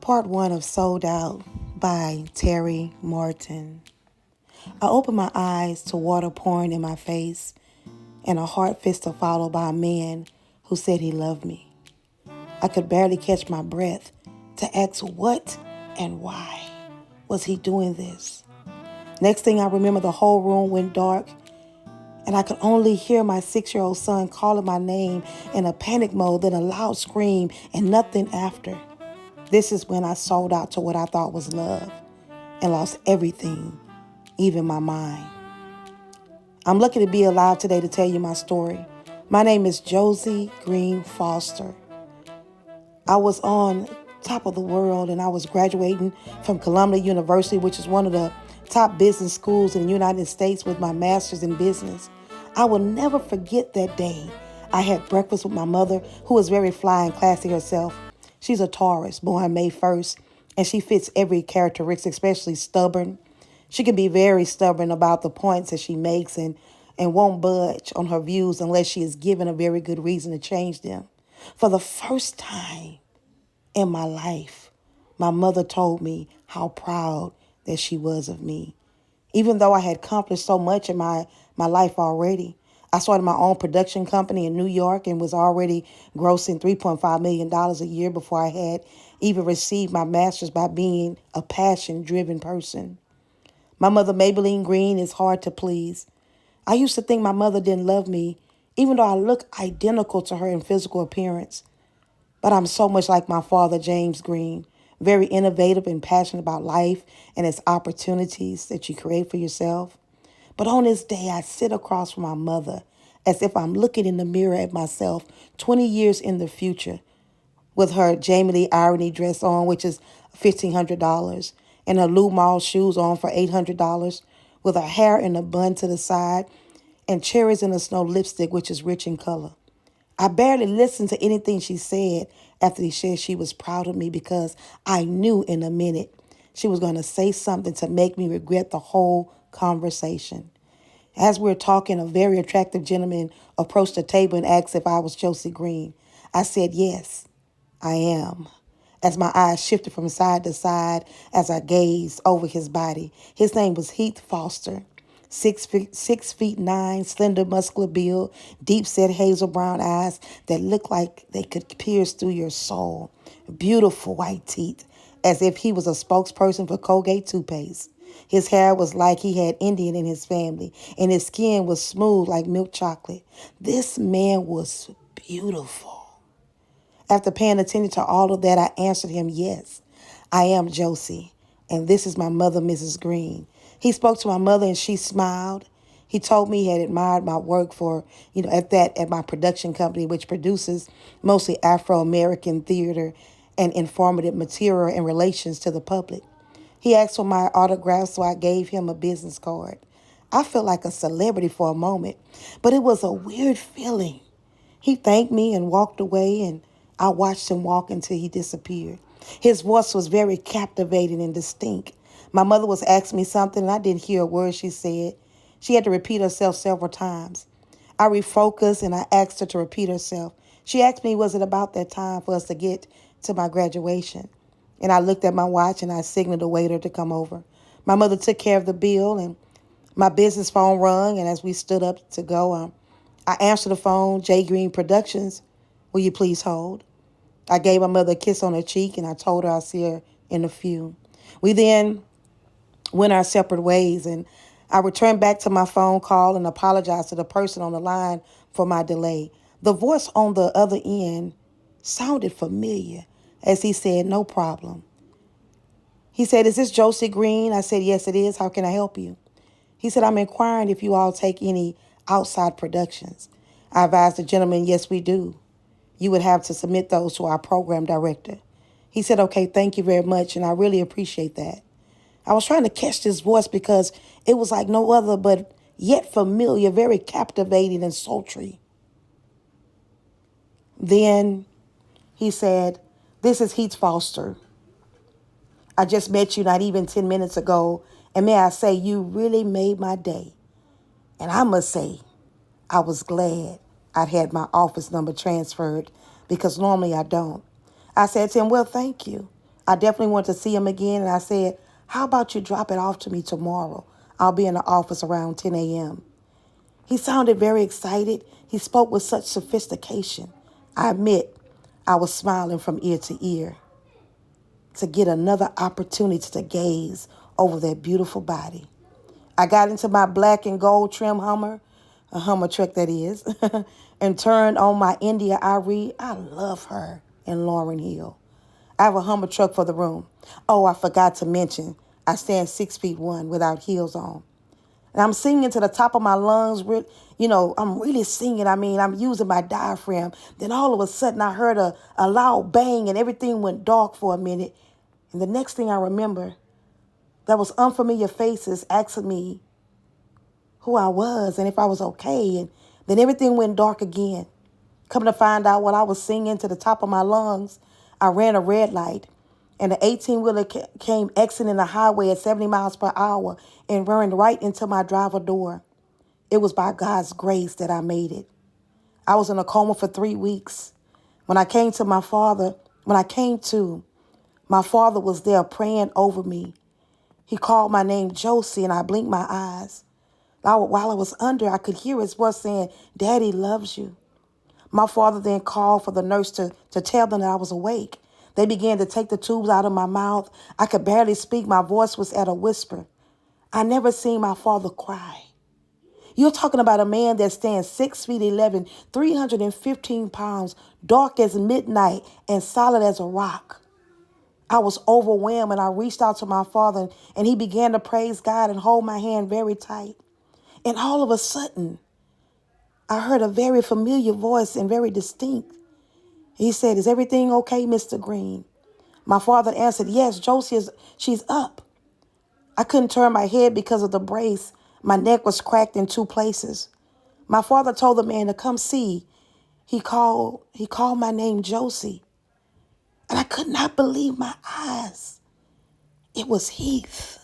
Part 1 of Sold Out by Terry Martin. I opened my eyes to water pouring in my face and a hard fist followed by a man who said he loved me. I could barely catch my breath to ask what and why was he doing this. Next thing I remember, the whole room went dark and I could only hear my 6-year-old son calling my name in a panic mode, then a loud scream and nothing after. This is when I sold out to what I thought was love and lost everything, even my mind. I'm lucky to be alive today to tell you my story. My name is Josie Green Foster. I was on top of the world and I was graduating from Columbia University, which is one of the top business schools in the United States, with my master's in business. I will never forget that day. I had breakfast with my mother, who is very fly and classy herself. She's a Taurus, born May 1st, and she fits every characteristic, especially stubborn. She can be very stubborn about the points that she makes and won't budge on her views unless she is given a very good reason to change them. For the first time in my life, my mother told me how proud that she was of me. Even though I had accomplished so much in my life already. I started my own production company in New York and was already grossing $3.5 million a year before I had even received my master's, by being a passion-driven person. My mother, Maybelline Green, is hard to please. I used to think my mother didn't love me, even though I look identical to her in physical appearance. But I'm so much like my father, James Green, very innovative and passionate about life and its opportunities that you create for yourself. But on this day, I sit across from my mother as if I'm looking in the mirror at myself 20 years in the future, with her Jamie Lee Irony dress on, which is $1,500, and her Lou Mall shoes on for $800, with her hair in a bun to the side, and cherries in a snow lipstick, which is rich in color. I barely listened to anything she said after she said she was proud of me, because I knew in a minute she was going to say something to make me regret the whole conversation. As we were talking, a very attractive gentleman approached the table and asked if I was Josie Green. I said, yes, I am, as my eyes shifted from side to side as I gazed over his body. His name was Heath Foster. 6 feet 9, slender, muscular build, deep-set hazel brown eyes that looked like they could pierce through your soul. Beautiful white teeth, as if he was a spokesperson for Colgate toothpaste. His hair was like he had Indian in his family, and his skin was smooth like milk chocolate. This man was beautiful. After paying attention to all of that, I answered him, yes, I am Josie, and this is my mother, Mrs. Green. He spoke to my mother and she smiled. He told me he had admired my work for, at my production company, which produces mostly Afro-American theater and informative material in relations to the public. He asked for my autograph, so I gave him a business card. I felt like a celebrity for a moment, but it was a weird feeling. He thanked me and walked away, and I watched him walk until he disappeared. His voice was very captivating and distinct. My mother was asking me something, and I didn't hear a word she said. She had to repeat herself several times. I refocused, and I asked her to repeat herself. She asked me, was it about that time for us to get to my graduation? And I looked at my watch, and I signaled the waiter to come over. My mother took care of the bill, and my business phone rung, and as we stood up to go, I answered the phone. J. Green Productions, will you please hold? I gave my mother a kiss on her cheek, and I told her I'll see her in a few. We then went our separate ways, and I returned back to my phone call and apologized to the person on the line for my delay. The voice on the other end sounded familiar as he said, no problem. He said, is this Josie Green? I said, yes, it is. How can I help you? He said, I'm inquiring if you all take any outside productions. I advised the gentleman, yes, we do. You would have to submit those to our program director. He said, okay, thank you very much, and I really appreciate that. I was trying to catch this voice because it was like no other, but yet familiar, very captivating and sultry. Then he said, this is Heath Foster. I just met you not even 10 minutes ago, and may I say, you really made my day. And I must say, I was glad I'd had my office number transferred, because normally I don't. I said to him, well, thank you. I definitely wanted to see him again, and I said, how about you drop it off to me tomorrow? I'll be in the office around 10 a.m. He sounded very excited. He spoke with such sophistication. I admit, I was smiling from ear to ear to get another opportunity to gaze over that beautiful body. I got into my black and gold trim Hummer, a Hummer truck that is, and turned on my India Irie. I love her in Lauren Hill. I have a Hummer truck for the room. Oh, I forgot to mention, I stand 6'1" without heels on. And I'm singing to the top of my lungs. I'm really singing. I mean, I'm using my diaphragm. Then all of a sudden, I heard a loud bang and everything went dark for a minute. And the next thing I remember, there was unfamiliar faces asking me who I was and if I was okay. And then everything went dark again. Coming to find out while I was singing to the top of my lungs, I ran a red light. And the 18-wheeler came exiting the highway at 70 miles per hour and ran right into my driver door. It was by God's grace that I made it. I was in a coma for 3 weeks. When I came to, my father was there praying over me. He called my name Josie, and I blinked my eyes. While I was under, I could hear his voice saying, Daddy loves you. My father then called for the nurse to tell them that I was awake. They began to take the tubes out of my mouth. I could barely speak. My voice was at a whisper. I never seen my father cry. You're talking about a man that stands 6'11", 315 pounds, dark as midnight and solid as a rock. I was overwhelmed, and I reached out to my father, and he began to praise God and hold my hand very tight. And all of a sudden, I heard a very familiar voice and very distinct. He said, is everything okay, Mr. Green? My father answered, yes, she's up. I couldn't turn my head because of the brace. My neck was cracked in 2 places. My father told the man to come see. He called my name Josie. And I could not believe my eyes. It was Heath.